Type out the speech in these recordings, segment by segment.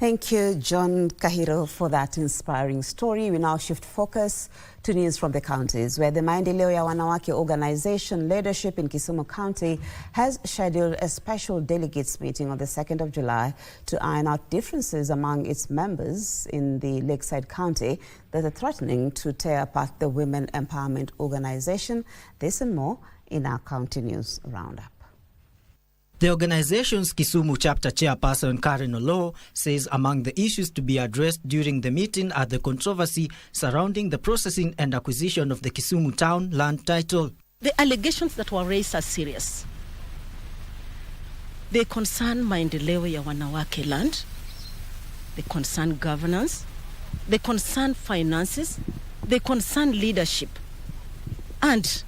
Thank you, John Kahiro, for that inspiring story. We now shift focus to news from the counties, where the Maendeleo ya Wanawake organization leadership in Kisumu County has scheduled a special delegates meeting on the 2nd of July to iron out differences among its members in the Lakeside County that are threatening to tear apart the Women Empowerment Organization. This and more in our County News Roundup. The organization's Kisumu chapter chairperson Karen Olo says among the issues to be addressed during the meeting are the controversy surrounding the processing and acquisition of the Kisumu town land title. The allegations that were raised are serious. They concern maendeleo ya wanawake land, they concern governance, they concern finances, they concern leadership, and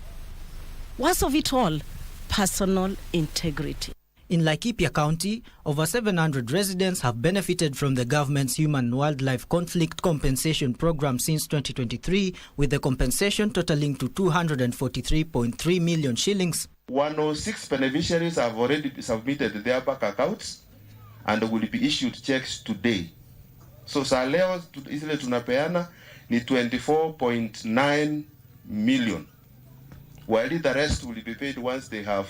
worst of it all, personal integrity. In Laikipia County, over 700 residents have benefited from the government's Human and Wildlife Conflict Compensation Program since 2023, with the compensation totaling to 243.3 million shillings. 106 beneficiaries have already submitted their bank accounts and will be issued checks today. So leo ile tunapeana ni 24.9 million, while the rest will be paid once they have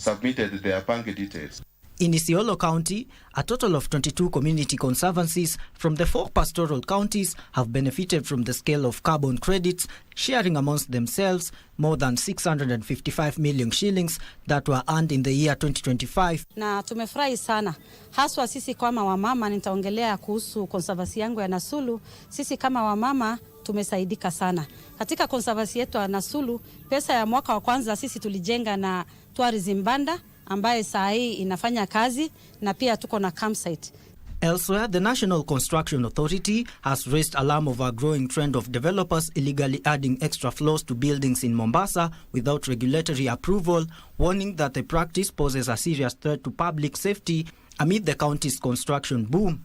submitted their bank details. In Isiolo County, a total of 22 community conservancies from the 4 pastoral counties have benefited from the scale of carbon credits, sharing amongst themselves more than 655 million shillings that were earned in the year 2025. Na tumefurahi sana. Haswa sisi kama wamama, nitaongelea kuhusu konservansi yangu ya Nasulu. Sisi kama wamama tumesaidika sana. Katika konservansi yetu ya Nasulu, pesa ya mwaka wa kwanza sisi tulijenga na tourism banda ambaye saa hii inafanya kazi, na pia tuko na campsite. Elsewhere, the National Construction Authority has raised alarm over a growing trend of developers illegally adding extra floors to buildings in Mombasa without regulatory approval, warning that the practice poses a serious threat to public safety amid the county's construction boom.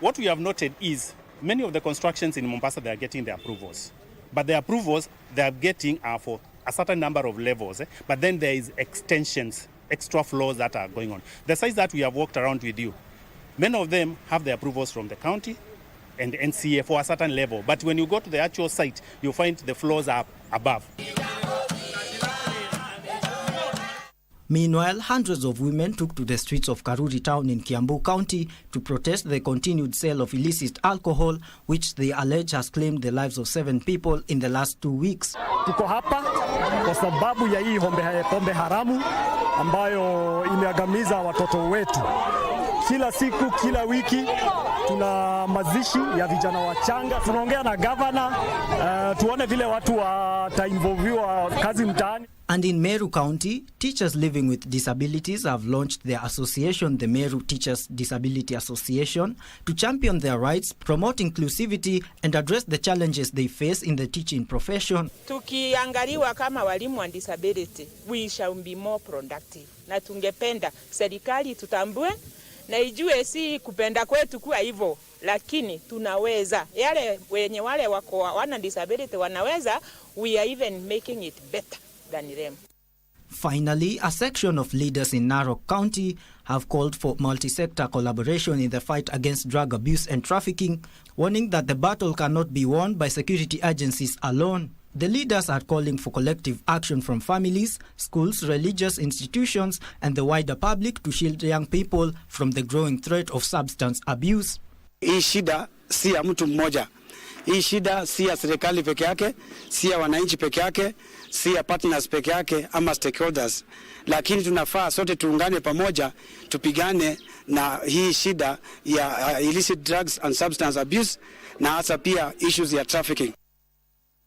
What we have noted is many of the constructions in Mombasa, they are getting the approvals. But the approvals they are getting are for a certain number of levels. But then there is extensions, extra floors that are going on. The sites that we have walked around with you, many of them have the approvals from the county and NCA for a certain level. But when you go to the actual site, you find the floors are above. Meanwhile, hundreds of women took to the streets of Karuri town in Kiambu County to protest the continued sale of illicit alcohol, which they allege has claimed the lives of 7 people in the last 2 weeks. Tuko hapa kwa sababu ya hii pombe haramu ambayo imeangamiza watoto wetu. Kila siku, kila wiki tuna mazishi ya vijana wachanga. Tunaongea na governor tuone vile watu watainvolviwa kazi mtaani. And in Meru County, teachers living with disabilities have launched their association, the Meru Teachers Disability Association, to champion their rights, promote inclusivity, and address the challenges they face in the teaching profession. Tukiangaliwa kama walimu wa disability, we shall be more productive. Na tungependa serikali tutambue na ijue si kupenda kwetu kuwa hivyo, lakini tunaweza. Yale wenye wale wako wana disability wanaweza, we are even making it better than them. Finally, a section of leaders in Narok County have called for multi-sector collaboration in the fight against drug abuse and trafficking, warning that the battle cannot be won by security agencies alone. The leaders are calling for collective action from families, schools, religious institutions, and the wider public to shield young people from the growing threat of substance abuse. Hii shida si ya mtu mmoja. Hii shida si ya serikali peke yake, si ya wananchi peke yake, si ya partners peke yake ama stakeholders. Lakini tunafaa sote tuungane pamoja, tupigane na hii shida ya illicit drugs and substance abuse, na hasa pia issues ya trafficking.